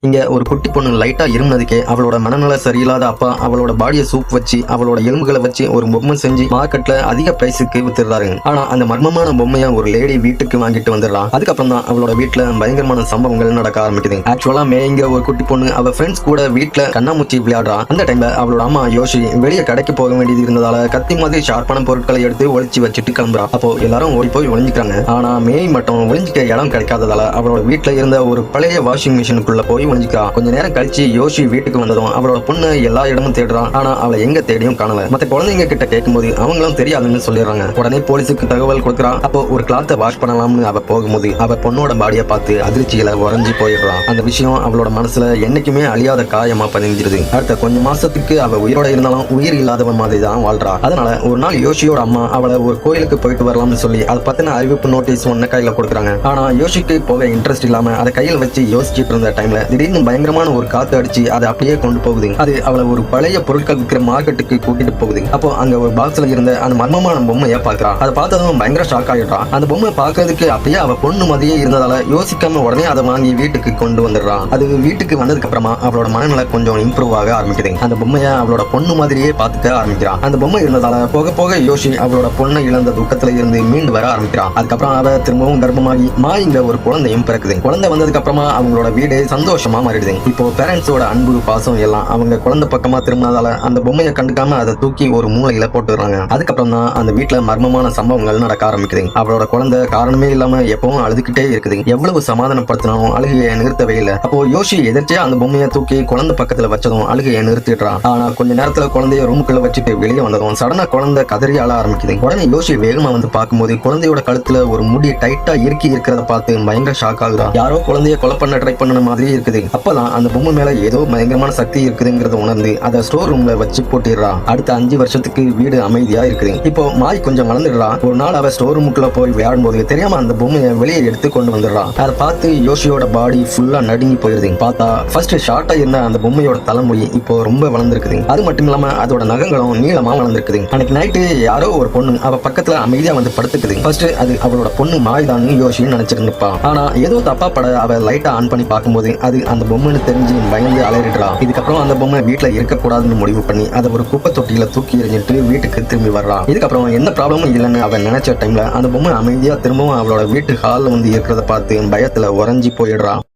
இங்க ஒரு குட்டி பொண்ணு லைட்டா இருமுனதுக்கே அவளோட மனநல சரியில்லாத அப்பா அவளோட பாடியை சூப் வச்சு அவளோட எலும்புகளை வச்சு ஒரு பொம்மை செஞ்சு மார்க்கெட்ல அதிக பிரைஸுக்கு வித்துறாரு. ஆனா அந்த மர்மமான பொம்மையா ஒரு லேடி வீட்டுக்கு வாங்கிட்டு வந்துடலாம். அதுக்கப்புறம் தான் அவளோட வீட்டுல பயங்கரமான சம்பவங்கள் நடக்க ஆரம்பிக்குது. ஆக்சுவலா மேய்ங்க ஒரு குட்டி பொண்ணு அவ ஃப்ரெண்ட்ஸ் கூட வீட்டுல கண்ணாமூச்சி விளையாடுறா. அந்த டைம்ல அவளோட அம்மா யோசி வெளியே கடைக்கு போக வேண்டியது இருந்ததால கத்தி மாதிரி ஷார்ப்பான பொருட்களை எடுத்து ஒளிச்சு வச்சுட்டு கிளம்புறா. அப்போ எல்லாரும் ஓடி போய் ஒளிஞ்சுக்கிறாங்க. ஆனா மேய் மட்டும் ஒளிஞ்சிக்க இடம் கிடைக்காததால அவளோட வீட்டுல இருந்த ஒரு பழைய வாஷிங் மிஷினுக்குள்ள போய் ஒளிஞ்சுக்கிறா. கொஞ்ச நேரம் கழிச்சு யோசி வீட்டுக்கு வந்ததும் அவளோட பொண்ணு எல்லா இடமும் தேடுறான். ஆனா அவளை எங்க தேடியும் காணல. மத்த குழந்தைங்க கிட்ட கேட்கும்போது அவங்களும் தெரியாதுன்னு சொல்லிடுறாங்க. உடனே போலீஸுக்கு தகவல் கொடுக்குறா. அப்போ ஒரு கிளாத்தை வாஷ் பண்ணலாம்னு அவ போகும்போது அவ பொண்ணோட பாடியை பார்த்து அதிர்ச்சியில உறைஞ்சி போயிடுறான். அந்த விஷயம் அவளோட மனசுல என்னைக்குமே அழியாத காயமா பதிஞ்சிருது. அடுத்த கொஞ்ச மாசத்துக்கு அவ உயிரோட இருந்தாலும் உயிர் இல்லாதவன் மாதிரி தான் வாழ்றா. அதனால ஒரு நாள் யோசியோட அம்மா அவளை ஒரு கோயிலுக்கு போயிட்டு வரலாம்னு சொல்லி அதை பத்தின அறிவிப்பு நோட்டீஸ் ஒன்னு கையில கொடுக்குறாங்க. ஆனா யோசிக்கு போக இன்ட்ரெஸ்ட் இல்லாம அதை கையில வச்சு யோசிச்சுட்டு இருந்த டைம்ல திடீர்னு பயங்கரமான ஒரு காத்து அடிச்சு அதை அப்படியே கொண்டு போகுது. அது அவளை ஒரு பழைய பொருட்கள் விற்கிற மார்க்கெட்டுக்கு கூட்டிட்டு போகுது. அப்போ அங்க ஒரு பாக்ஸ்ல இருந்த அந்த மர்மமான பொம்மையை பாக்குறா. அதை பார்த்ததும் பயங்கர ஷாக் ஆயிடுறா. அந்த பொம்மை பாக்குறதுக்கு அப்படியே அவ பொண்ணு மாதிரியே இருந்ததால யோசிக்காம உடனே அதை வாங்கி வீட்டுக்கு கொண்டு வந்துடுறான். அது வீட்டுக்கு வந்ததுக்கு அப்புறமா அவளோட மனநிலை கொஞ்சம் இம்ப்ரூவ் ஆக ஆரம்பிக்குது. அந்த பொம்மையை அவளோட பொண்ணு மாதிரியே பாத்துக்க ஆரம்பிக்கிறான். அந்த பொம்மை இருந்ததால போக போக யோசி அவளோட பொண்ணை இழந்த துக்கத்துல இருந்து மீண்டு வர ஆரம்பிக்கிறான். அதுக்கப்புறம் அவ திரும்பவும் கர்ப்பமாகி மாயிங்க ஒரு குழந்தையும் பிறக்குது. குழந்தை வந்ததுக்கு அப்புறமா அவங்களோட வீடு சந்தோஷமா மாறிடுது. இப்போ பேரண்ட்ஸோட அன்பு பாசம் எல்லாம் அவங்க குழந்தை பக்கமா திரும்பினதால அந்த பொம்மையை கண்டுக்காம அதை தூக்கி ஒரு மூலையில போட்டுறாங்க. அதுக்கப்புறம் தான் அந்த வீட்டுல மர்மமான சம்பவங்கள் நடக்க ஆரம்பிக்குது. அவளோட குழந்தை காரணமே இல்லாம எப்பவும் அழுதுகிட்டே இருக்குது. எவ்வளவு சமாதானப்படுத்தினாலும் அழுகையை நிறுத்தவே இல்லை. அப்போ யோசி எதிர்த்தியா அந்த பொம்மையை தூக்கி குழந்தை பக்கத்துல வச்சதும் அழுகையை நிறுத்திடுறான். ஆனா கொஞ்ச நேரத்துல குழந்தைய ரூமுக்குள்ள வச்சுட்டு வெளியே வந்ததும் சடனா குழந்தை கதறி அழ ஆரம்பிக்குது. உடனே யோசி வேகமா வந்து பார்க்கும்போது குழந்தையோட கழுத்துல ஒரு முடி டைட்டா இறுக்கி இருக்கிறத பார்த்து பயங்கர ஷாக் ஆகுறா. யாரோ குழந்தைய கொலை பண்ண ட்ரை பண்ண மாதிரி இருக்குது. அப்பதான் அந்த பொம்மை மேல ஏதோ பயங்கரமான சக்தி இருக்குதுங்கிறத உணர்ந்து அதை ஸ்டோர் ரூம்ல வச்சு போட்டிடுறா. அடுத்த 5 வருஷத்துக்கு வீடு அமைதியா இருக்குது. இப்போ மாய் கொஞ்சம் வளர்ந்துடுறா. ஒரு நாள் அவ ஸ்டோர் ரூமுக்குள்ள போய் விளையாடும் போது தெரியாம அந்த பொம்மையை வெளியே எடுத்து கொண்டு வந்துடுறா. அதை பார்த்து யோசியோட பாடி ஃபுல்லா நடுங்கி போயிருது. பார்த்தா ஃபர்ஸ்ட் ஷார்ட்டா இருந்த அந்த பொம்மையோட தலைமுடி இப்போ ரொம்ப வளர்ந்துருக்குது. அது மட்டும் இல்லாம அதோட நகங்களும் நீளமா வளர்ந்துருக்குது. அன்னைக்கு நைட்டு யாரோ ஒரு பொண்ணு அவ பக்கத்துல அமைதியா வந்து படுத்துக்குது. ஃபர்ஸ்ட் அது அவளோட பொண்ணு மாய் தான் யோசின்னு நினைச்சிருந்துப்பா. ஆனா ஏதோ தப்பா பட அவ லைட்டா ஆன் பண்ணி பார்க்கும்போது அது அந்த பொம்மைன்னு தெரிஞ்சு பயந்து அலறிடுறா. இதுக்கப்புறம் அந்த பொம்மை வீட்டுல இருக்கக்கூடாதுன்னு முடிவு பண்ணி அதை ஒரு குப்பை தொட்டியில தூக்கி எறிஞ்சிட்டு வீட்டுக்கு திரும்பி வர்றா. இதுக்கப்புறம் எந்த ப்ராப்ளமும் இல்லைன்னு அவன் நினைச்ச டைம்ல அந்த பொம்மை அமைதியா திரும்பவும் அவளோட வீட்டு ஹால்ல வந்து இருக்கிறத பார்த்து பயத்துல உறைஞ்சி போயிடுறா.